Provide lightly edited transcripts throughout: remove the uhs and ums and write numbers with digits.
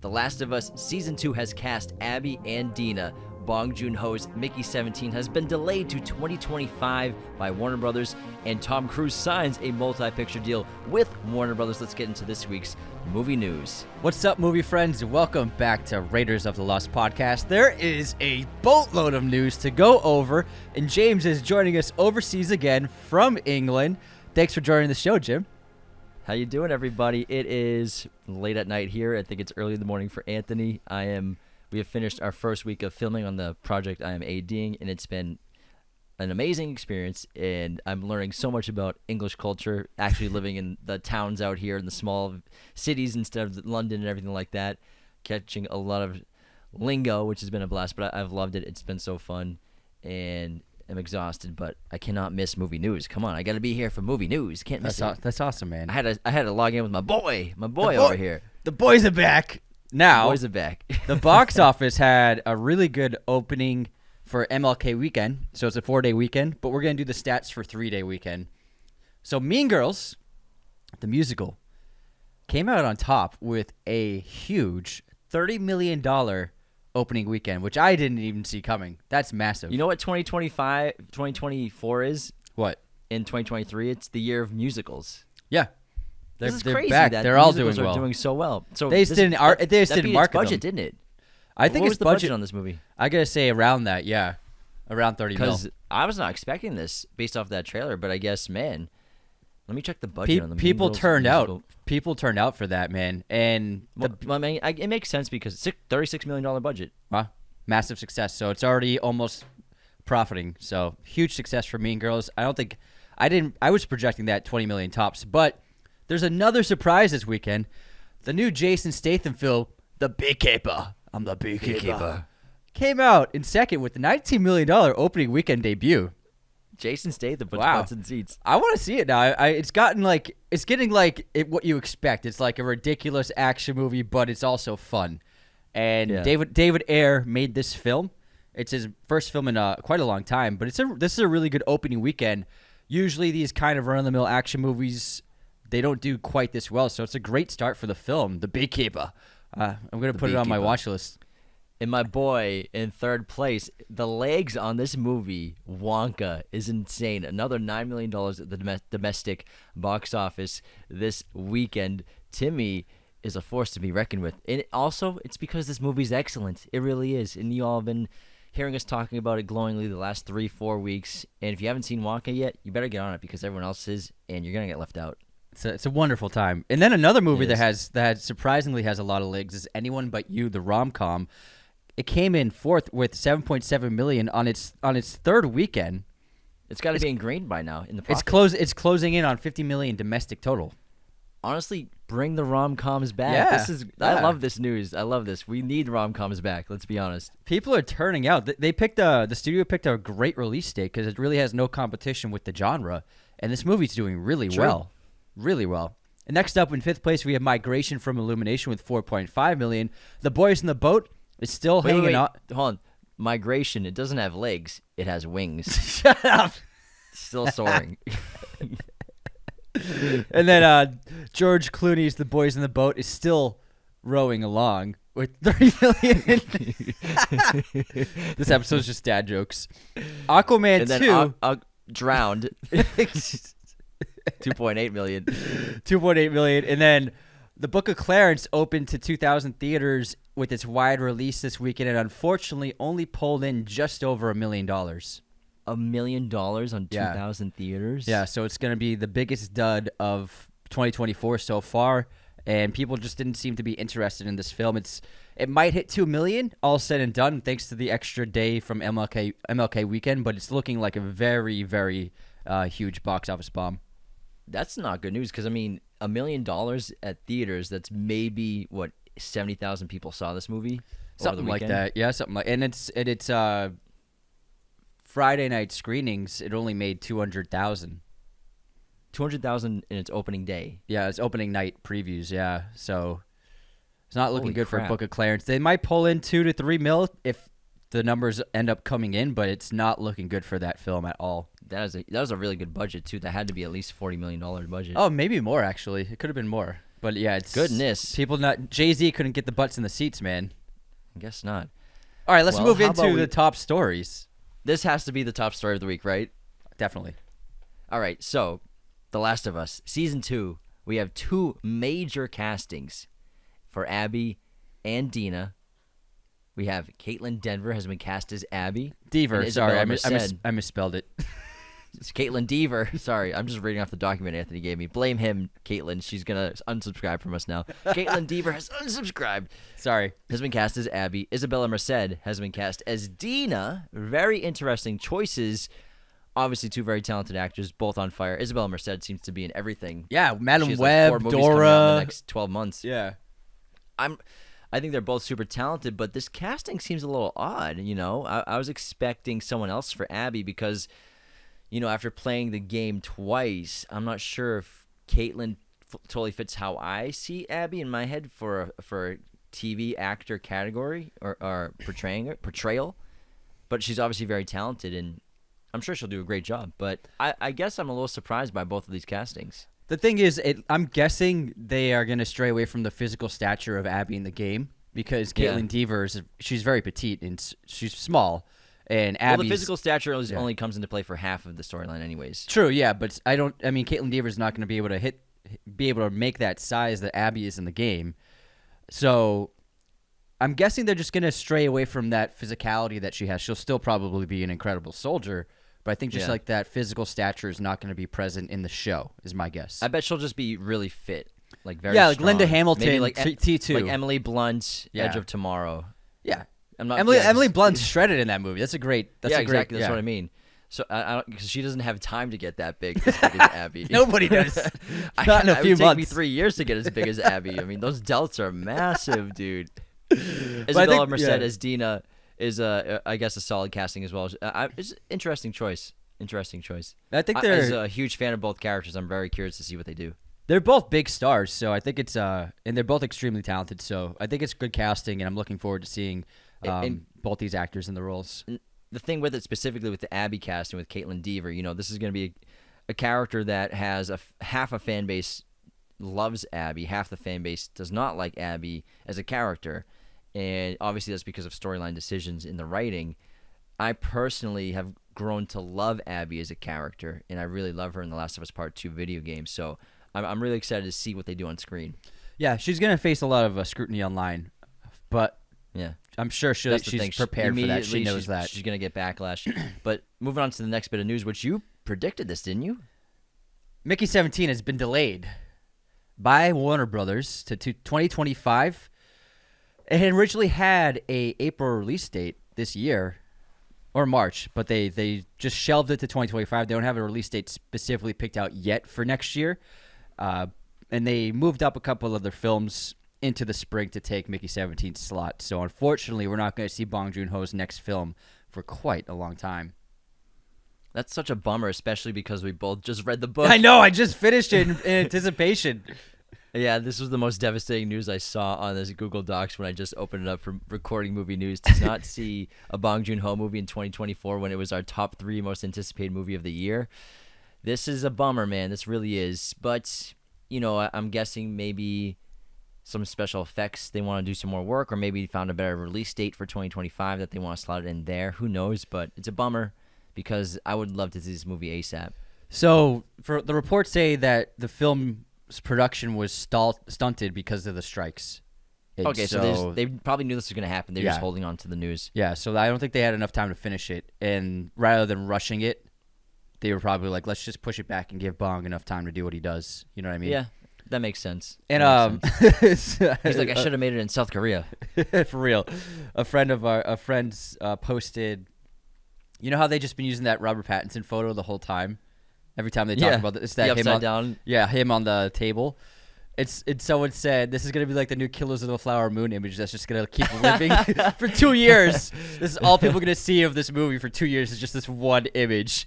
The Last of Us Season 2 has cast Abby and Dina. Bong Joon-ho's Mickey 17 has been delayed to 2025 by Warner Brothers, and Tom Cruise signs a multi-picture deal with Warner Brothers. Let's get into this week's movie news. What's up, movie friends? Welcome back to Raiders of the Lost podcast. There is a boatload of news to go over, and James is joining us overseas again from England. Thanks for joining the show, Jim. How you doing, everybody? It is late at night here. I think it's early in the morning for Anthony. We have finished our first week of filming on the project I am ADing, and it's been an amazing experience, and I'm learning so much about English culture, actually living in the towns out here in the small cities instead of London and everything like that, catching a lot of lingo, which has been a blast, but I've loved it. It's been so fun, and I'm exhausted, but I cannot miss movie news. Come on, I got to be here for movie news. Can't miss it. That's awesome, man. I had to log in with my boy over here. The boys are back. Now, The boys are back. the box office had a really good opening for MLK weekend, so it's a 4-day weekend, but we're going to do the stats for 3-day weekend. So Mean Girls, the musical, came out on top with a huge $30 million opening weekend, which I didn't even see coming. That's massive. You know what 2024 is? What? In 2023, it's the year of musicals. Yeah. This is they're crazy back. that They're all musicals doing well. doing so well. So They just didn't that beat its market budget, them. didn't it? I think What it's was the budget on this movie? I got to say around that, yeah. Around 30 mil. Because I was not expecting this based off that trailer, but I guess, man, let me check the budget on the People Mean Girls turned musical. out. People turned out for that, man. And it makes sense because $36 million budget. massive success. So it's already almost profiting. So huge success for Mean Girls. I was projecting that 20 million tops, but there's another surprise this weekend. The new Jason Statham film, The Beekeeper. I'm the Beekeeper. Came out in second with the $19 million opening weekend debut. Jason Statham puts Wow. butts in seats. I want to see it now. It's getting like what you expect. It's like a ridiculous action movie, but it's also fun. And Yeah. David Ayer made this film. It's his first film in quite a long time, but this is a really good opening weekend. Usually these kind of run-of-the-mill action movies, they don't do quite this well, so it's a great start for the film, The Beekeeper. I'm going to put it on my watch list. And my boy in third place, the legs on this movie, Wonka, is insane. Another $9 million at the domestic box office this weekend. Timmy is a force to be reckoned with. And it's because this movie's excellent. It really is. And you all have been hearing us talking about it glowingly the last 3-4 weeks. And if you haven't seen Wonka yet, you better get on it because everyone else is, and you're going to get left out. It's a wonderful time. And then another movie that surprisingly has a lot of legs is Anyone But You, the rom-com. It came in fourth with $7.7 million on its third weekend. It's got to be ingrained by now in the profit. It's closing in on $50 million domestic total. Honestly, bring the rom-coms back. Yeah. I love this news. I love this. We need rom-coms back. Let's be honest. People are turning out. The studio picked a great release date because it really has no competition with the genre, and this movie's doing really well. Really well. And next up in fifth place, we have Migration from Illumination with $4.5 million. The Boys in the Boat is still hanging on. Hold on. Migration, it doesn't have legs. It has wings. Shut up. Still soaring. And then George Clooney's The Boys in the Boat is still rowing along with $30 million. This episode's just dad jokes. Aquaman and 2. Then drowned. 2.8 million. 2.8 million. And then The Book of Clarence opened to 2,000 theaters with its wide release this weekend and unfortunately only pulled in just over $1 million. $1 million on 2,000 theaters? Yeah, so it's going to be the biggest dud of 2024 so far, and people just didn't seem to be interested in this film. It might hit $2 million, all said and done, thanks to the extra day from MLK weekend, but it's looking like a very, very huge box office bomb. That's not good news because, I mean, $1 million at theaters, that's maybe, 70,000 people saw this movie? Something like that. Yeah, something like and it's Friday night screenings, it only made 200,000. 200,000 in its opening day. Yeah, it's opening night previews, yeah. So it's not looking Holy good crap. for Book of Clarence. They might pull in 2 to 3 mil if the numbers end up coming in, but it's not looking good for that film at all. That was a really good budget too. That had to be at least $40 million budget. Oh, maybe more actually. It could have been more. But yeah, it's Goodness. people not Jay-Z couldn't get the butts in the seats, man. I guess not. All right, let's Well, move how about into the top stories. This has to be the top story of the week, right? Definitely. All right, so The Last of Us, Season 2. We have 2 major castings for Abby and Dina. We have Caitlin Denver has been cast as Abby. Deaver, sorry, I misspelled it. It's Caitlin Deaver. Sorry, I'm just reading off the document Anthony gave me. Blame him, Caitlin. She's going to unsubscribe from us now. Caitlin Deaver has unsubscribed. Sorry. Has been cast as Abby. Isabella Merced has been cast as Dina. Very interesting choices. Obviously, 2 very talented actors, both on fire. Isabella Merced seems to be in everything. Yeah, Madam She has Web, 4 movies coming out in Dora. the next 12 months. Yeah. I think they're both super talented, but this casting seems a little odd. I was expecting someone else for Abby because, after playing the game twice, I'm not sure if Caitlin totally fits how I see Abby in my head for a TV actor category or portrayal. But she's obviously very talented, and I'm sure she'll do a great job. But I guess I'm a little surprised by both of these castings. The thing is, I'm guessing they are going to stray away from the physical stature of Abby in the game because Caitlin Deaver she's very petite and she's small, and Abby's the physical stature only comes into play for half of the storyline, anyways. True, yeah, but Caitlin Deaver is not going to be able to make that size that Abby is in the game. So I'm guessing they're just going to stray away from that physicality that she has. She'll still probably be an incredible soldier. But I think just like that physical stature is not going to be present in the show, is my guess. I bet she'll just be really fit, like very like strong. Linda Hamilton, maybe like T2, like Emily Blunt, Edge of Tomorrow. Yeah, Emily Blunt's shredded in that movie. That's a great. Exactly. That's what I mean. So because she doesn't have time to get that big as Abby. Nobody does. Not in a few it would months. take me 3 years to get as big as Abby. I mean, those delts are massive, dude. Isabella Merced as Dina is I guess a solid casting as well. It's an interesting choice. I think as a huge fan of both characters, I'm very curious to see what they do. They're both big stars, so I think it's and they're both extremely talented. So I think it's good casting, and I'm looking forward to seeing both these actors in the roles. The thing with it, specifically with the Abby cast and with Caitlin Deaver, this is going to be a character that has half a fan base loves Abby, half the fan base does not like Abby as a character, and obviously that's because of storyline decisions in the writing. I personally have grown to love Abby as a character, and I really love her in The Last of Us Part 2 video game, so I'm really excited to see what they do on screen. Yeah, she's going to face a lot of scrutiny online, but yeah, I'm sure she's prepared for that. She knows that. She's going to get backlash. But moving on to the next bit of news, which you predicted this, didn't you? Mickey 17 has been delayed by Warner Brothers to 2025. It had originally had a April release date this year, or March, but they just shelved it to 2025. They don't have a release date specifically picked out yet for next year. And they moved up a couple of their films into the spring to take Mickey 17's slot. So unfortunately, we're not going to see Bong Joon-ho's next film for quite a long time. That's such a bummer, especially because we both just read the book. I know, I just finished it in anticipation. Yeah, this was the most devastating news I saw on this Google Docs when I just opened it up for recording movie news. To not see a Bong Joon-ho movie in 2024 when it was our top 3 most anticipated movie of the year. This is a bummer, man. This really is. But, I'm guessing maybe some special effects, they want to do some more work, or maybe found a better release date for 2025 that they want to slot it in there. Who knows? But it's a bummer because I would love to see this movie ASAP. So for the reports say that the film's production was stunted because of the strikes. Okay, so they probably knew this was going to happen. They're just holding on to the news. Yeah, so I don't think they had enough time to finish it. And rather than rushing it, they were probably like, let's just push it back and give Bong enough time to do what he does. You know what I mean? Yeah, that makes sense. And he's like, I should have made it in South Korea. For real. A friend's posted, you know how they just been using that Robert Pattinson photo the whole time? Every time they talk about it, it's that the upside down. Yeah, him on the table. It's someone said this is gonna be like the new Killers of the Flower Moon image that's just gonna keep living for 2 years. This is all people are gonna see of this movie for 2 years is just this one image.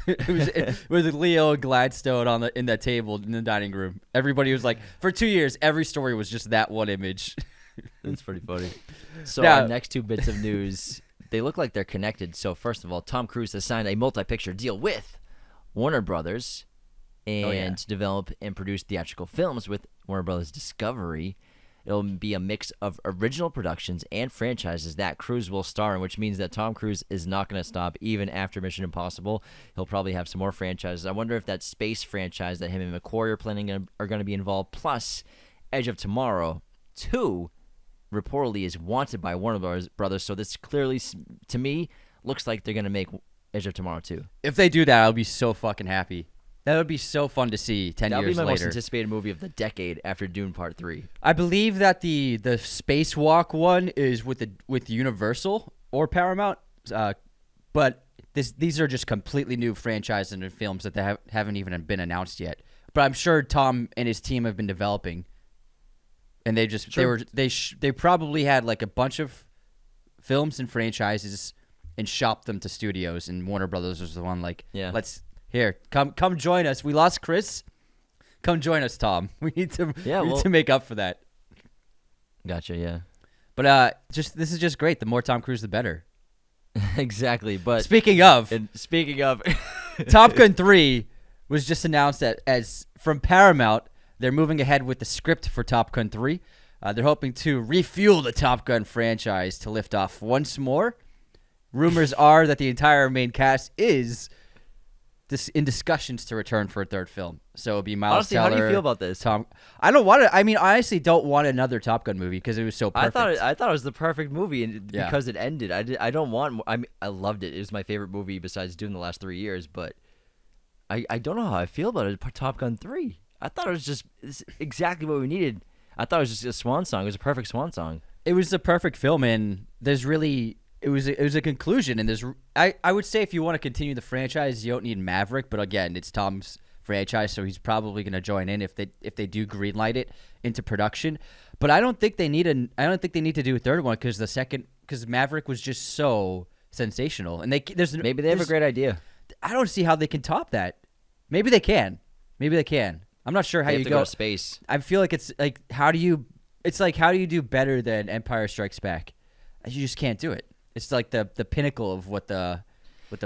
it was Leo and Gladstone in that table in the dining room. Everybody was like, for 2 years, every story was just that one image. That's pretty funny. So Now, our next 2 bits of news, they look like they're connected. So first of all, Tom Cruise has signed a multi-picture deal with Warner Brothers. and develop and produce theatrical films with Warner Brothers Discovery. It'll be a mix of original productions and franchises that Cruise will star in, which means that Tom Cruise is not going to stop even after Mission Impossible. He'll probably have some more franchises. I wonder if that space franchise that him and McQuarrie are planning are going to be involved, plus Edge of Tomorrow 2 reportedly is wanted by Warner Brothers. So this clearly, to me, looks like they're going to make Edge of Tomorrow 2. If they do that, I'll be so fucking happy. That would be so fun to see 10 years later. That would be my most anticipated movie of the decade after Dune Part 3. I believe that the Spacewalk one is with Universal or Paramount, but these are just completely new franchises and films that they haven't even been announced yet. But I'm sure Tom and his team have been developing, and they probably had like a bunch of films and franchises and shopped them to studios, and Warner Brothers was the one Here, come join us. We lost Chris. Come join us, Tom. We need to make up for that. Gotcha, yeah. But this is just great. The more Tom Cruise, the better. Exactly. But speaking of, Top Gun 3 was just announced as from Paramount. They're moving ahead with the script for Top Gun 3. They're hoping to refuel the Top Gun franchise to lift off once more. Rumors are that the entire main cast is in discussions to return for a third film. So it'll be Miles Teller. Honestly, how do you feel about this? I don't want to. I mean, I honestly don't want another Top Gun movie because it was so perfect. I thought it was the perfect movie, and because it ended. I don't want. I loved it. It was my favorite movie besides Dune the last 3 years. But I don't know how I feel about it. Top Gun 3. I thought it's exactly what we needed. I thought it was just a swan song. It was a perfect swan song. It was the perfect film, and there's really. It was a conclusion, and I would say if you want to continue the franchise, you don't need Maverick, but again, it's Tom's franchise, so he's probably going to join in if they do greenlight it into production. But I don't think they need to do a third one because Maverick was just so sensational, and maybe they have a great idea. I don't see how they can top that. Maybe they can. I'm not sure how you go to space. I feel like it's like how do you do better than Empire Strikes Back? You just can't do it. It's like the pinnacle of what the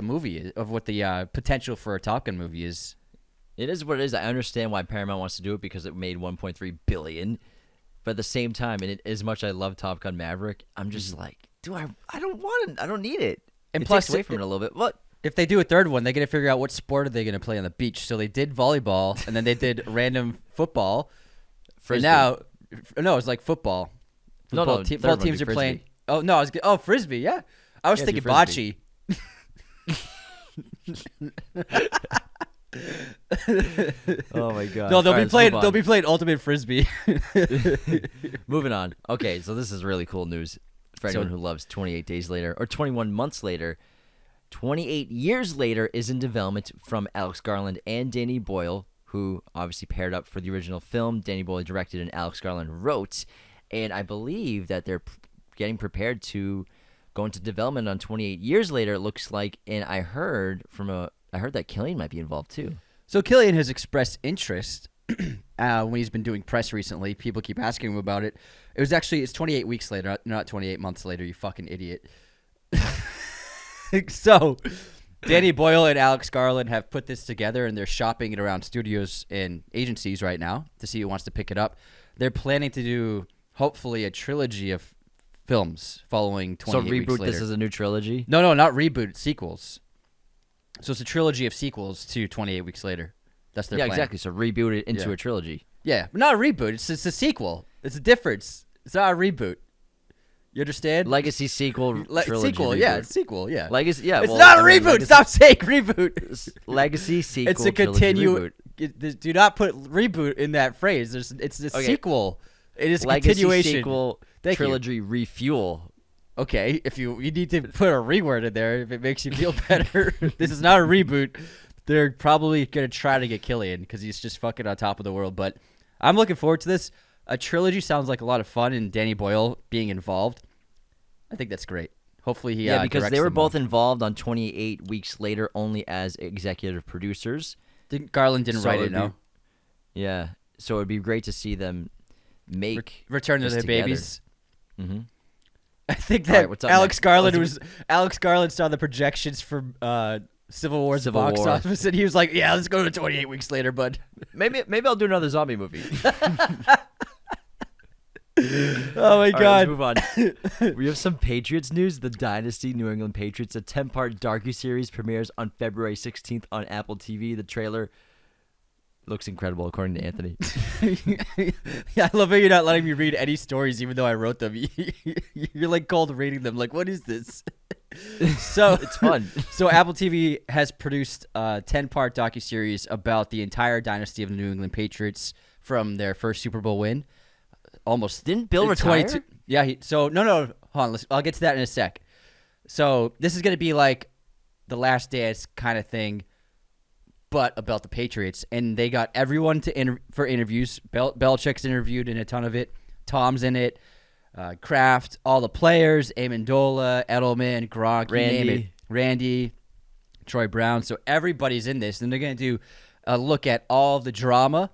movie is, of what the potential for a Top Gun movie is. It is what it is. I understand why Paramount wants to do it because it made $1.3 billion. But at the same time, and as much as I love Top Gun Maverick, I'm just like, I don't want it. I don't need it. And it plus, takes away from it a little bit. What? If they do a third one, they got to figure out what sport are they going to play on the beach. So they did volleyball, and then they did random football. Frisbee. And now, it's like football. Both teams are playing. Oh no! Frisbee. Yeah, I was thinking bocce. Oh my god! No, they'll be playing ultimate frisbee. Moving on. Okay, so this is really cool news for anyone who loves 28 Days Later or 21 Months Later. 28 Years Later is in development from Alex Garland and Danny Boyle, who obviously paired up for the original film. Danny Boyle directed and Alex Garland wrote, and I believe that they're getting prepared to go into development on 28 Years Later, it looks like, and I heard that Cillian might be involved too. So Cillian has expressed interest when he's been doing press recently. People keep asking him about it. It's 28 weeks later, not 28 months later, you fucking idiot. So Danny Boyle and Alex Garland have put this together, and they're shopping it around studios and agencies right now to see who wants to pick it up. They're planning to do, hopefully, a trilogy of films following 28 weeks later. So reboot this as a new trilogy? No, not reboot, sequels. So it's a trilogy of sequels to 28 Weeks Later. That's their plan. Yeah, exactly. So reboot it into a trilogy. Yeah, but not a reboot. It's a sequel. It's a difference. It's not a reboot. You understand? Legacy sequel, trilogy sequel, reboot. Sequel, yeah. Legacy, yeah. It's not a reboot. Legacy, stop saying reboot. Legacy, sequel, it's a continue. Do not put reboot in that phrase. It's a sequel. It is Legacy, continuation. Sequel, trilogy, refuel. Okay, if you need to put a reword in there if it makes you feel better. This is not a reboot. They're probably going to try to get Cillian because he's just fucking on top of the world. But I'm looking forward to this. A trilogy sounds like a lot of fun, and Danny Boyle being involved, I think that's great. Hopefully he because they were both involved on 28 Weeks Later only as executive producers. Garland didn't write it, no? Yeah, so it would be great to see them make Return to Their Babies. Mm-hmm. I think that Alex Garland saw the projections for Civil War's Civil box War. office, and he was like, "Yeah, let's go to 28 weeks later, bud." Maybe I'll do another zombie movie. Oh my God! All right, let's move on. We have some Patriots news. The Dynasty New England Patriots, a 10-part docu-series, premieres on February 16th on Apple TV. The trailer looks incredible, according to Anthony. Yeah, I love how you're not letting me read any stories, even though I wrote them. You're like cold reading them. Like, what is this? So It's fun. So Apple TV has produced a 10-part docuseries about the entire dynasty of the New England Patriots from their first Super Bowl win. Almost Didn't Bill retire? Yeah. No. Hold on. I'll get to that in a sec. So this is going to be like the Last Dance kind of thing, but about the Patriots. And they got everyone for interviews. Belichick's interviewed in a ton of it. Tom's in it. Kraft, all the players, Amendola, Edelman, Gronk, you name it. Randy, Troy Brown. So everybody's in this. And they're going to do a look at all of the drama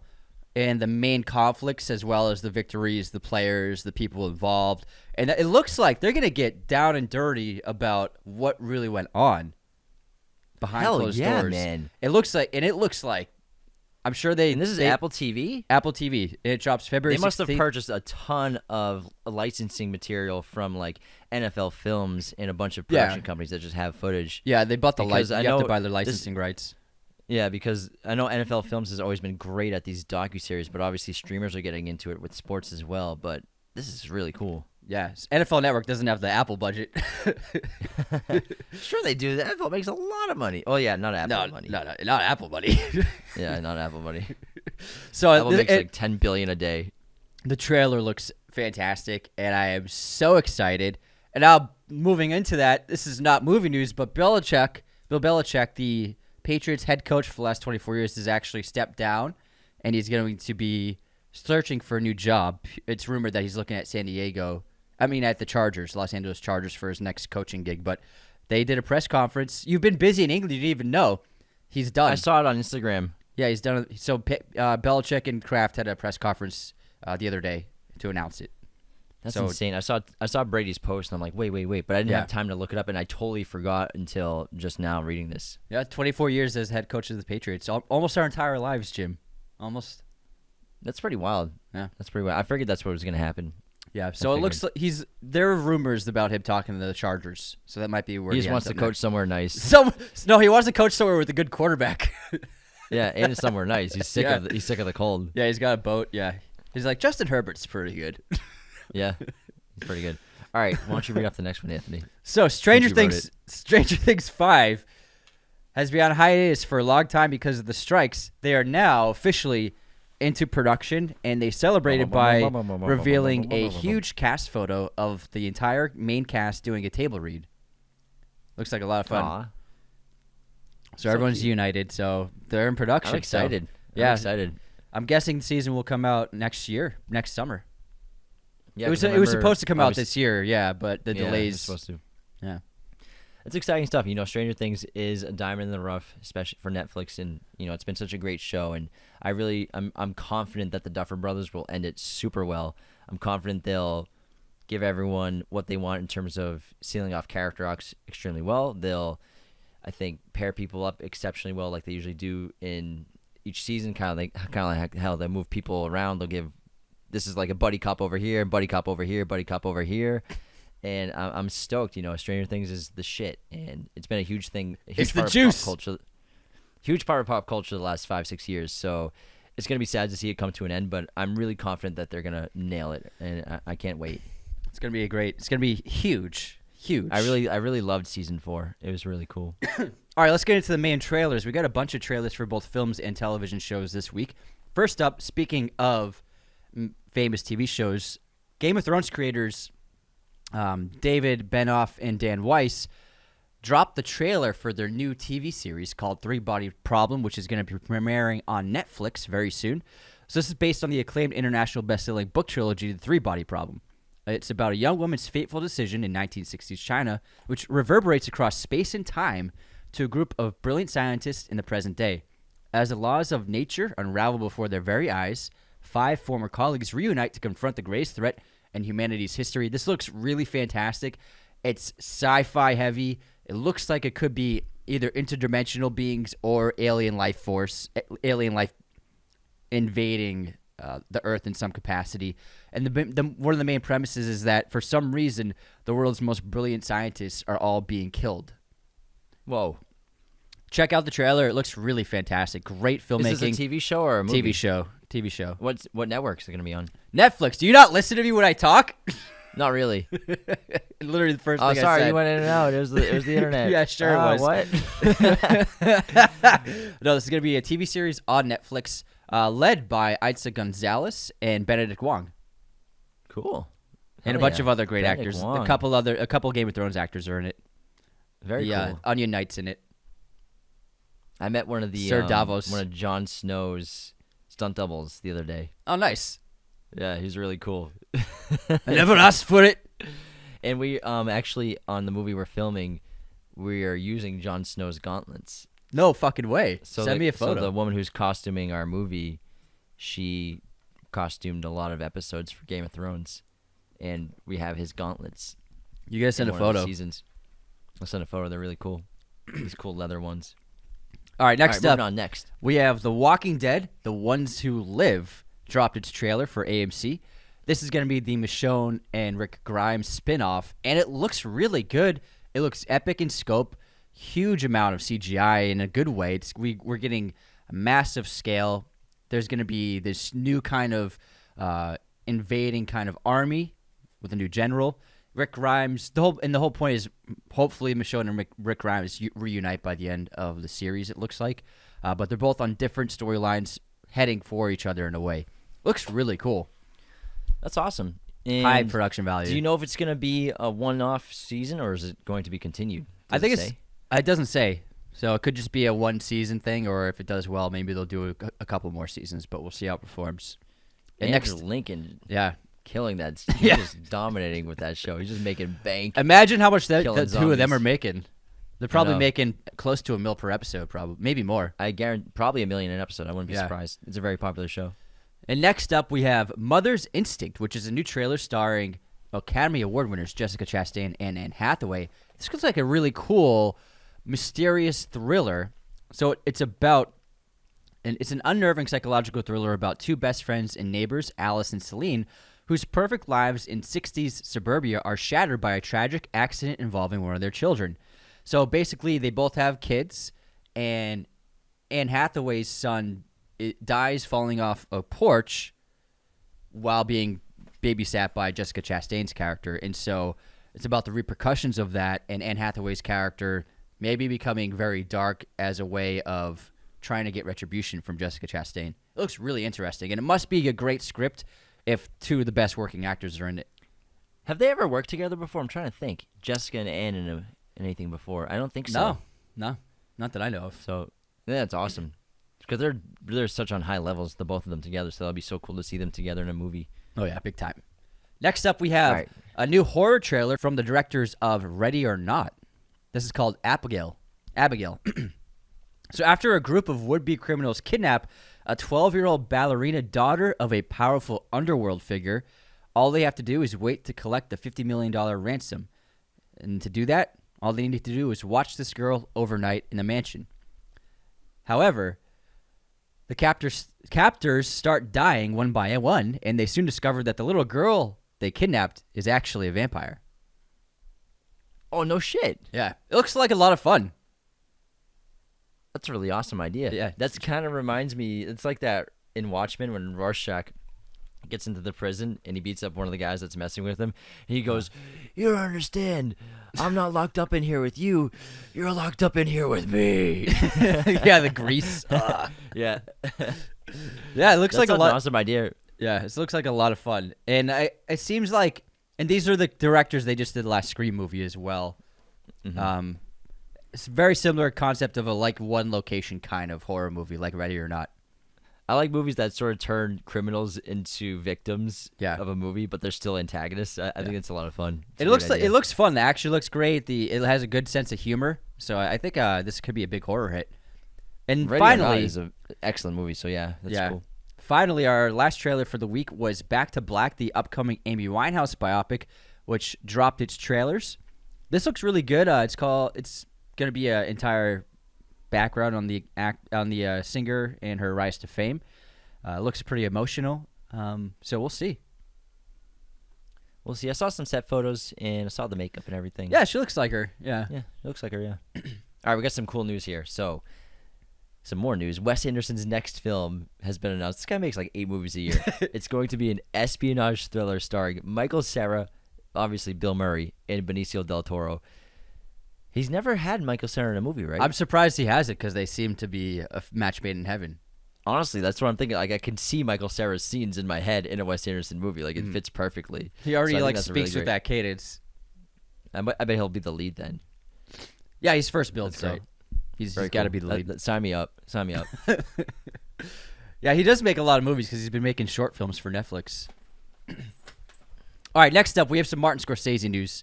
and the main conflicts, as well as the victories, the players, the people involved. And it looks like they're going to get down and dirty about what really went on behind closed doors. Man. It looks like, I'm sure they... And this is Apple TV? Apple TV. It drops February 16th. They must have purchased a ton of licensing material from, like, NFL Films and a bunch of production companies that just have footage. Yeah, they bought the license. You have to buy their this, licensing rights. Yeah, because I know NFL Films has always been great at these docuseries, but obviously streamers are getting into it with sports as well. But this is really cool. Yeah, NFL Network doesn't have the Apple budget. Sure they do. The NFL makes a lot of money. Oh, yeah, not Apple money. No, not Apple money. Yeah, not Apple money. So Apple makes like $10 billion a day. The trailer looks fantastic, and I am so excited. And now, moving into that, this is not movie news, but Bill Belichick, the Patriots head coach for the last 24 years, has actually stepped down, and he's going to be searching for a new job. It's rumored that he's looking at at the Chargers, Los Angeles Chargers, for his next coaching gig. But they did a press conference. You've been busy in England. You didn't even know. He's done. I saw it on Instagram. Yeah, he's done. So Belichick and Kraft had a press conference the other day to announce it. That's insane. I saw Brady's post, and I'm like, wait. But I didn't Yeah. have time to look it up, and I totally forgot until just now reading this. Yeah, 24 years as head coach of the Patriots. Almost our entire lives, Jim. Almost. That's pretty wild. Yeah. That's pretty wild. I figured that's what was going to happen. Yeah, so it looks like there are rumors about him talking to the Chargers, so that might be where He just wants to coach somewhere nice. No, he wants to coach somewhere with a good quarterback. Yeah, and it's somewhere nice. He's sick of the cold. Yeah, he's got a boat. Yeah, he's like, Justin Herbert's pretty good. Yeah, he's pretty good. All right, why don't you read off the next one, Anthony? So Stranger Things 5 has been on hiatus for a long time because of the strikes. They are now officially into production, and they celebrated by revealing a huge cast photo of the entire main cast doing a table read. Looks like a lot of fun. Aw. So everyone's united, so they're in production. I'm excited. I'm excited. I'm guessing the season will come out next summer. Yeah, it was supposed to come out this year, but the delays. It's supposed to. Yeah. It's exciting stuff. Stranger Things is a diamond in the rough, especially for Netflix, and it's been such a great show. And I'm confident that the Duffer Brothers will end it super well. I'm confident they'll give everyone what they want in terms of sealing off character arcs extremely well. They'll, I think, pair people up exceptionally well, like they usually do in each season. Kind of like how they move people around. They'll give this is like a buddy cop over here, buddy cop over here, buddy cop over here. And I'm stoked. Stranger Things is the shit, and it's been a huge thing. It's the juice. Huge part of pop culture the last 5-6 years. So it's gonna be sad to see it come to an end, but I'm really confident that they're gonna nail it, and I can't wait. It's gonna be huge. I really loved season 4. It was really cool. All right, let's get into the main trailers. We got a bunch of trailers for both films and television shows this week. First up, speaking of famous TV shows, Game of Thrones creators David Benoiff and Dan Weiss dropped the trailer for their new TV series called Three Body Problem, which is going to be premiering on Netflix very soon. So this is based on the acclaimed international best-selling book trilogy, The Three Body Problem. It's about a young woman's fateful decision in 1960s China, which reverberates across space and time to a group of brilliant scientists in the present day. As the laws of nature unravel before their very eyes, 5 former colleagues reunite to confront the greatest threat in humanity's history. This looks really fantastic. It's sci-fi heavy. It looks like it could be either interdimensional beings or alien life invading the Earth in some capacity. And one of the main premises is that for some reason the world's most brilliant scientists are all being killed. Whoa. Check out the trailer. It looks really fantastic. Great filmmaking. Is this a TV show or a movie? TV show. What network is it going to be on? Netflix. Do you not listen to me when I talk? Not really. Literally the first Oh, thing I sorry, said. you went in and out. It was the internet. Yeah, sure it was. What? No, this is going to be a TV series on Netflix led by Itza Gonzalez and Benedict Wong. Cool. And a bunch of other great Benedict actors. Wong. A couple Game of Thrones actors are in it. Very cool. Onion Knight's in it. I met one of the Sir Davos. one of Jon Snow's stunt doubles the other day. Oh, nice. Yeah, he's really cool. I never asked for it. And we actually on the movie we're filming, we are using Jon Snow's gauntlets. No fucking way. So Send me a photo. So the woman who's costuming our movie, she costumed a lot of episodes for Game of Thrones, and we have his gauntlets. You guys send a in one of the photo. Seasons. I'll send a photo. They're really cool. These cool leather ones. All right, next up, moving on next. we have The Walking Dead, The Ones Who Live, dropped its trailer for AMC. This is going to be the Michonne and Rick Grimes spinoff, and it looks really good. It looks epic in scope, huge amount of CGI in a good way. We're getting a massive scale. There's going to be this new kind of invading kind of army with a new general. Rick Grimes, the whole point is hopefully Michonne and Rick Grimes reunite by the end of the series, it looks like. But they're both on different storylines heading for each other in a way. Looks really cool. That's awesome. And High production value. do you know if it's going to be a one-off season or is it going to be continued? I think it doesn't say. So it could just be a one-season thing, or if it does well, maybe they'll do a couple more seasons, but we'll see how it performs. And Andrew Lincoln. Yeah. Killing that. He's just dominating with that show. He's just making bank. Imagine how much the Killing two of them zombies. are making. They're probably know. making close to $1 million per episode, probably maybe more. I guarantee probably $1 million an episode. I wouldn't be Yeah. surprised. It's a very popular show. And next up, we have Mother's Instinct, which is a new trailer starring Academy Award winners Jessica Chastain and Anne Hathaway. This looks like a really cool, mysterious thriller. So it's an unnerving psychological thriller about two best friends and neighbors, Alice and Celine, whose perfect lives in 60s suburbia are shattered by a tragic accident involving one of their children. So basically, they both have kids, and Anne Hathaway's son dies falling off a porch while being babysat by Jessica Chastain's character. And so it's about the repercussions of that, and Anne Hathaway's character maybe becoming very dark as a way of trying to get retribution from Jessica Chastain. It looks really interesting, and it must be a great script if two of the best working actors are in it. Have they ever worked together before? I'm trying to think. Jessica and Anne in anything before? I don't think so. No, not that I know of. So yeah, that's awesome. Because they're such on high levels, the both of them together. So that'll be so cool to see them together in a movie. Oh yeah, big time. Next up, we have All right. a new horror trailer from the directors of Ready or Not. This is called Abigail. So after a group of would-be criminals kidnap a 12-year-old ballerina daughter of a powerful underworld figure, all they have to do is wait to collect the $50 million ransom. And to do that, all they need to do is watch this girl overnight in a mansion. However, the captors start dying one by one, and they soon discover that the little girl they kidnapped is actually a vampire. Oh, no shit. Yeah, it looks like a lot of fun. That's a really awesome idea. Yeah. That's kind of reminds me, it's like that in Watchmen when Rorschach gets into the prison and he beats up one of the guys that's messing with him. And he goes, "You don't understand. I'm not locked up in here with you. You're locked up in here with me." Yeah, the grease. Yeah. Yeah, it looks That's like a lot. an awesome idea. Yeah, it looks like a lot of fun, and it seems like, and these are the directors. They just did the last Scream movie as well. Mm-hmm. It's a very similar concept of a like one location kind of horror movie, like Ready or Not. I like movies that sort of turn criminals into victims Yeah. of a movie, but they're still antagonists. I think it's a lot of fun. It's a It great looks like idea. it looks fun. The action looks great. It has a good sense of humor. So I think this could be a big horror hit. And Ready or Not finally, is an excellent movie. So yeah, that's cool. Finally, our last trailer for the week was Back to Black, the upcoming Amy Winehouse biopic, which dropped its trailers. This looks really good. It's going to be an entire background on the singer and her rise to fame. Looks pretty emotional. So we'll see. We'll see. I saw some set photos and I saw the makeup and everything. Yeah, she looks like her. Yeah. Yeah, it looks like her, yeah. All right, we got some cool news here. So, some more news. Wes Anderson's next film has been announced. This guy makes like 8 movies a year. It's going to be an espionage thriller starring Michael Cera, obviously Bill Murray, and Benicio del Toro. He's never had Michael Cera in a movie, right? I'm surprised he has it because they seem to be a match made in heaven. Honestly, that's what I'm thinking. Like, I can see Michael Cera's scenes in my head in a Wes Anderson movie. Like, it fits perfectly. He already So speaks with that cadence. I bet he'll be the lead then. Yeah, he's first billed, That's so great. he's Very got to cool. be the lead. Sign me up. Sign me up. Yeah, he does make a lot of movies because he's been making short films for Netflix. All right, next up, we have some Martin Scorsese news.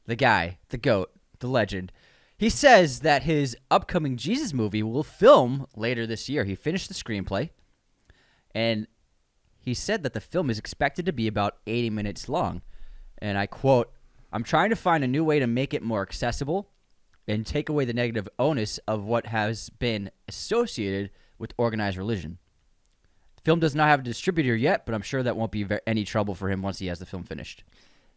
The guy, the GOAT, the legend. He says that his upcoming Jesus movie will film later this year. He finished the screenplay, and he said that the film is expected to be about 80 minutes long. And I quote, "I'm trying to find a new way to make it more accessible and take away the negative onus of what has been associated with organized religion. The film does not have a distributor yet, but I'm sure that won't be any trouble for him once he has the film finished."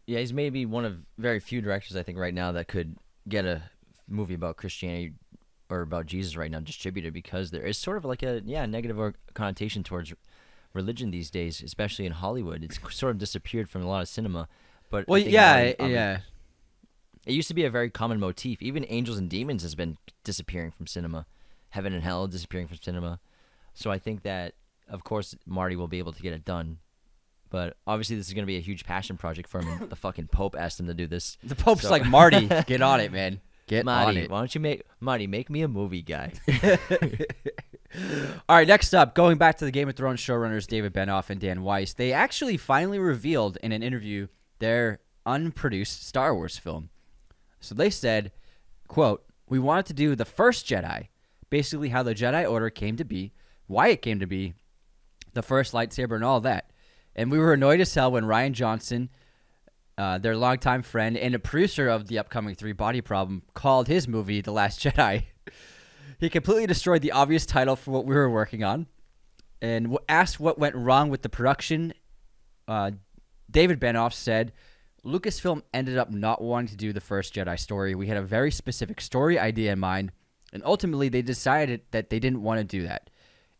Yeah, he's maybe one of very few directors, I think, right now that could get a movie about Christianity or about Jesus right now distributed, because there is sort of like a negative connotation towards religion these days, especially in Hollywood. It's sort of disappeared from a lot of cinema. But Well, yeah. It used to be a very common motif. Even Angels and Demons has been disappearing from cinema. Heaven and Hell disappearing from cinema. So I think that, of course, Marty will be able to get it done. But obviously this is going to be a huge passion project for him. The fucking Pope asked him to do this. The Pope's like, "Marty, get on it, man. Get Marty, on it." why don't you make me a movie guy? All right, next up, going back to the Game of Thrones showrunners David Benoiff and Dan Weiss, they actually finally revealed in an interview their unproduced Star Wars film. So they said, quote, "We wanted to do the first Jedi, basically how the Jedi Order came to be, why it came to be, the first lightsaber and all that. And we were annoyed as hell when Rian Johnson, their longtime friend and a producer of the upcoming 3 Body Problem, called his movie The Last Jedi. He completely destroyed the obvious title for what we were working on and asked what went wrong with the production. David Benoiff said, Lucasfilm ended up not wanting to do the first Jedi story. We had a very specific story idea in mind, and ultimately they decided that they didn't want to do that.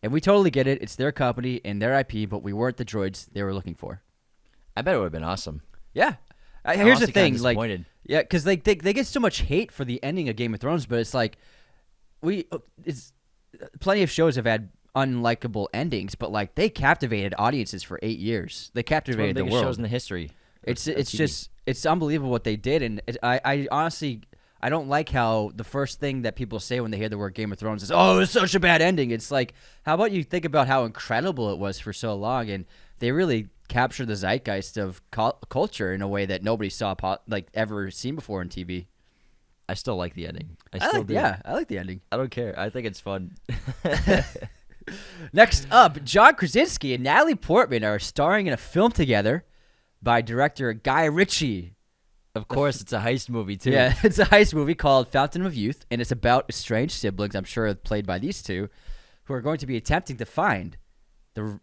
And we totally get it. It's their company and their IP, but we weren't the droids they were looking for." I bet it would have been awesome. Yeah. Here's the thing. Like, yeah, because they get so much hate for the ending of Game of Thrones, but it's like, plenty of shows have had unlikable endings, but like they captivated audiences for 8 years. They captivated the world. Shows in the history. It's unbelievable what they did, and I honestly, I don't like how the first thing that people say when they hear the word Game of Thrones is, "Oh, it's such a bad ending." It's like, how about you think about how incredible it was for so long, and they really captured the zeitgeist of culture in a way that nobody saw ever seen before in TV. I still like the ending. I like the ending. I don't care. I think it's fun. Next up, John Krasinski and Natalie Portman are starring in a film together by director Guy Ritchie. Of course, it's a heist movie, too. Yeah, it's a heist movie called Fountain of Youth, and it's about estranged siblings, I'm sure played by these two, who are going to be attempting to find the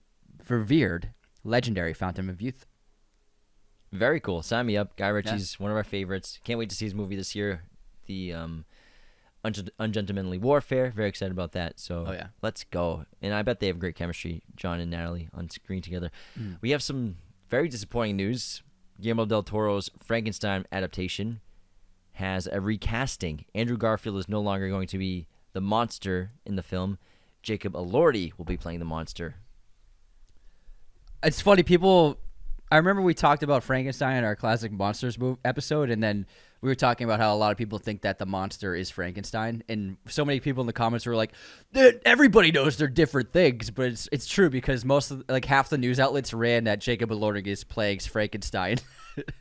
revered, legendary Fountain of Youth. Very cool. Sign me up. Guy Ritchie's one of our favorites. Can't wait to see his movie this year, the Ungentlemanly Warfare. Very excited about that. So Let's go. And I bet they have great chemistry, John and Natalie, on screen together. We have some very disappointing news. Guillermo del Toro's Frankenstein adaptation has a recasting. Andrew Garfield is no longer going to be the monster in the film. Jacob Elordi will be playing the monster. It's funny, I remember we talked about Frankenstein in our Classic Monsters episode, and then we were talking about how a lot of people think that the monster is Frankenstein, and so many people in the comments were like, everybody knows they're different things, but it's true because half the news outlets ran that Jacob Elordi is playing Frankenstein.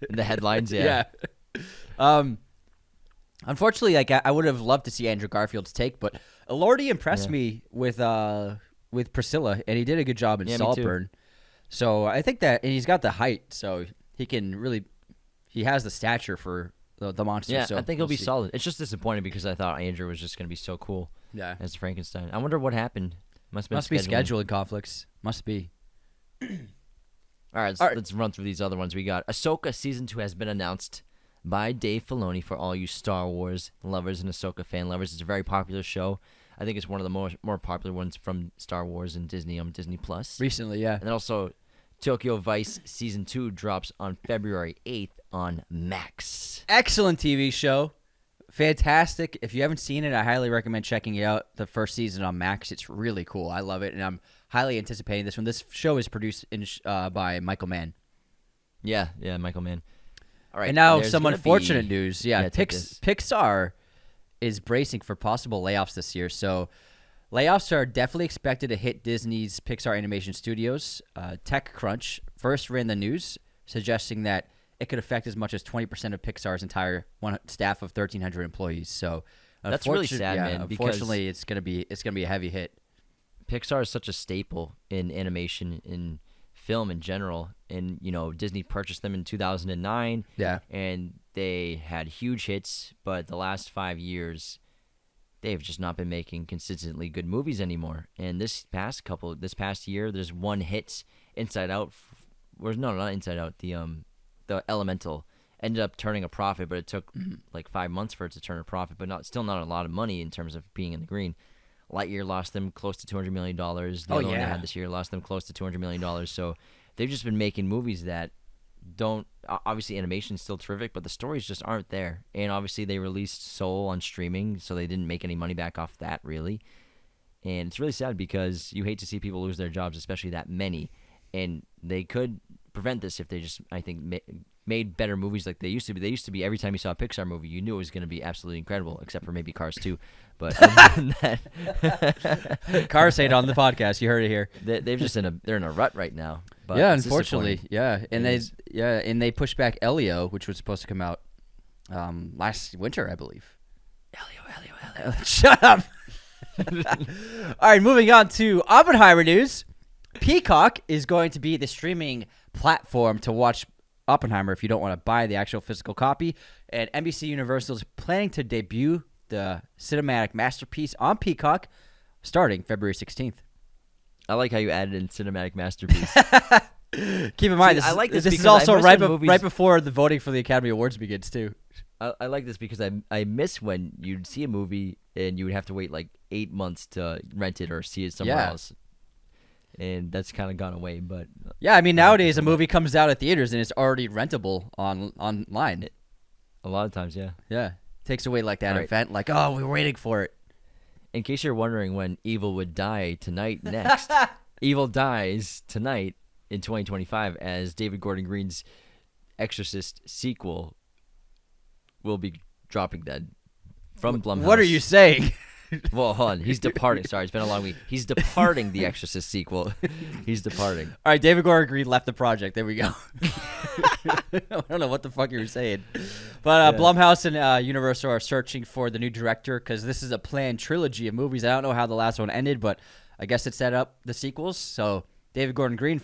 In the headlines, yeah. Unfortunately, I would have loved to see Andrew Garfield's take, but Elordi impressed me with Priscilla, and he did a good job in Saltburn. So I think that, and he's got the height, so he has the stature for the monster. Yeah, so I think we'll it'll be see. solid. It's just disappointing because I thought Andrew was just going to be so cool Yeah, as Frankenstein. I wonder what happened. Must be scheduling. scheduling conflicts. Must be. All right, let's run through these other ones. We got Ahsoka Season 2 has been announced by Dave Filoni for all you Star Wars lovers and Ahsoka fan lovers. It's a very popular show. I think it's one of the more popular ones from Star Wars and Disney on Disney Plus. Recently, yeah. And then also Tokyo Vice Season 2 drops on February 8th on Max. Excellent TV show. Fantastic. If you haven't seen it, I highly recommend checking it out. The first season on Max. It's really cool. I love it, and I'm highly anticipating this one. This show is produced by Michael Mann. Yeah, Michael Mann. All right. And now there's some gonna unfortunate be- news. Yeah, take this. Pixar is bracing for possible layoffs this year. So layoffs are definitely expected to hit Disney's Pixar Animation Studios. TechCrunch first ran the news, suggesting that it could affect as much as 20% of Pixar's entire staff of 1,300 employees. So That's really sad, man, because- Unfortunately, it's gonna be a heavy hit. Pixar is such a staple in animation, in film in general. And, Disney purchased them in 2009. Yeah. And they had huge hits, but the last 5 years, they've just not been making consistently good movies anymore. And this past year, there's one hit, Inside Out. Not Inside Out. The Elemental ended up turning a profit, but it took like 5 months for it to turn a profit, but still not a lot of money in terms of being in the green. Lightyear lost them close to $200 million. The other one they had this year lost them close to $200 million. So they've just been making movies that don't – obviously animation is still terrific, but the stories just aren't there. And obviously they released Soul on streaming, so they didn't make any money back off that really. And it's really sad because you hate to see people lose their jobs, especially that many. And they could prevent this if they just, I think, made better movies like they used to be. They used to be, every time you saw a Pixar movie, you knew it was going to be absolutely incredible, except for maybe Cars 2. But other than that, Cars ain't on the podcast. You heard it here. they've just they're in a rut right now. But Yeah, it's unfortunately, disappointing. and they pushed back Elio, which was supposed to come out last winter, I believe. Elio. Shut up. All right, moving on to Oppenheimer news. Peacock is going to be the streaming platform to watch Oppenheimer if you don't want to buy the actual physical copy. And NBC Universal is planning to debut the cinematic masterpiece on Peacock starting February 16th. I like how you added in cinematic masterpiece. Keep in mind, I like this is because also most right, of the movies- right before the voting for the Academy Awards begins, too. I like this because I miss when you'd see a movie and you would have to wait like 8 months to rent it or see it somewhere Yeah. else. And that's kind of gone away, but Yeah, I mean, nowadays a movie comes out at theaters and it's already rentable online. a lot of times, yeah. Yeah. Takes away like that All right. event, like, oh, we're waiting for it. In case you're wondering when Evil would die tonight next, Evil dies tonight in 2025 as David Gordon Green's Exorcist sequel will be dropping then from Blumhouse. What are you saying? Well, hold on. He's departing. Sorry, it's been a long week. He's departing the Exorcist sequel. He's departing. All right, David Gordon Green left the project. There we go. I don't know what the fuck you were saying. But Yeah. Blumhouse and Universal are searching for the new director because this is a planned trilogy of movies. I don't know how the last one ended, but I guess it set up the sequels. So David Gordon Green,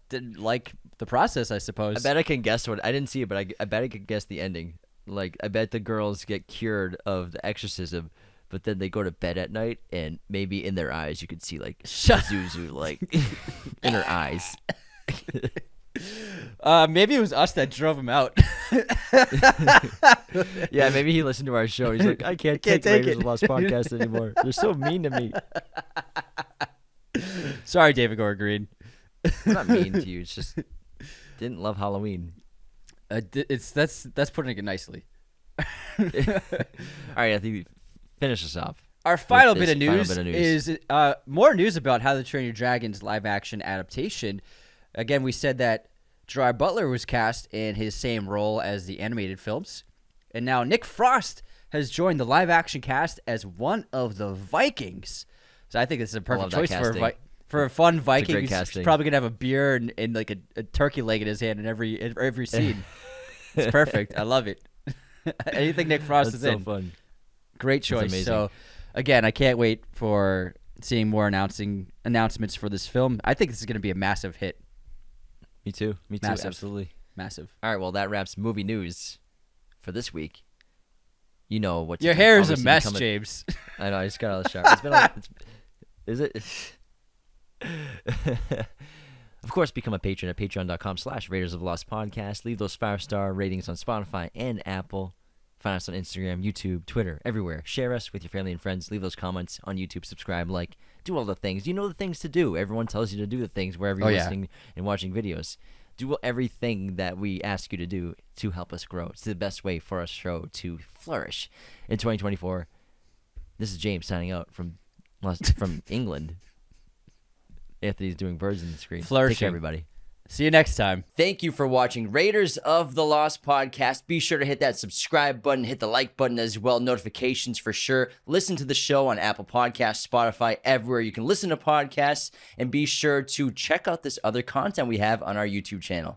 didn't like the process, I suppose. I bet I can guess what. I didn't see it, but I bet I could guess the ending. Like, I bet the girls get cured of the exorcism, but then they go to bed at night, and maybe in their eyes you could see, like, Zuzu, like, in her eyes. Maybe it was us that drove him out. Yeah, maybe he listened to our show. He's like, I can't take take Raiders it. of the Lost podcast anymore. They're so mean to me. Sorry, David Gordon Green. I'm not mean to you. It's just didn't love Halloween. That's putting it nicely. All right, I think we finish this off. Our final this bit of final news bit of news. is more news about How to Train Your Dragon's live-action adaptation. Again, we said that Gerard Butler was cast in his same role as the animated films. And now Nick Frost has joined the live-action cast as one of the Vikings. So I think this is a perfect love that choice for casting. for a fun Viking. great He's casting. probably going to have a beer and like a turkey leg in his hand in every scene. It's perfect. I love it. Anything Nick Frost That's is so in. fun. Great choice. amazing. So, again, I can't wait for seeing more announcements for this film. I think this is going to be a massive hit. Me too. Massive. Absolutely. Massive. All right, well, that wraps movie news. for this week, you know what to Your do. hair is a Obviously mess, James. I know, I just got all the shower. It's been is it? Of course, become a patron at patreon.com/Raiders of the Lost Podcast. Leave those 5-star ratings on Spotify and Apple. Find us on Instagram, YouTube, Twitter, everywhere. Share us with your family and friends. Leave those comments on YouTube. Subscribe, like, do all the things. You know the things to do. Everyone tells you to do the things wherever you're listening and watching videos. Do everything that we ask you to do to help us grow. It's the best way for our show to flourish in 2024. This is James signing out from England. Anthony's doing birds in the screen. Flourishing. Take care, everybody. See you next time. Thank you for watching Raiders of the Lost Podcast. Be sure to hit that subscribe button, hit the like button as well, notifications for sure. Listen to the show on Apple Podcasts, Spotify, everywhere you can listen to podcasts, and be sure to check out this other content we have on our YouTube channel.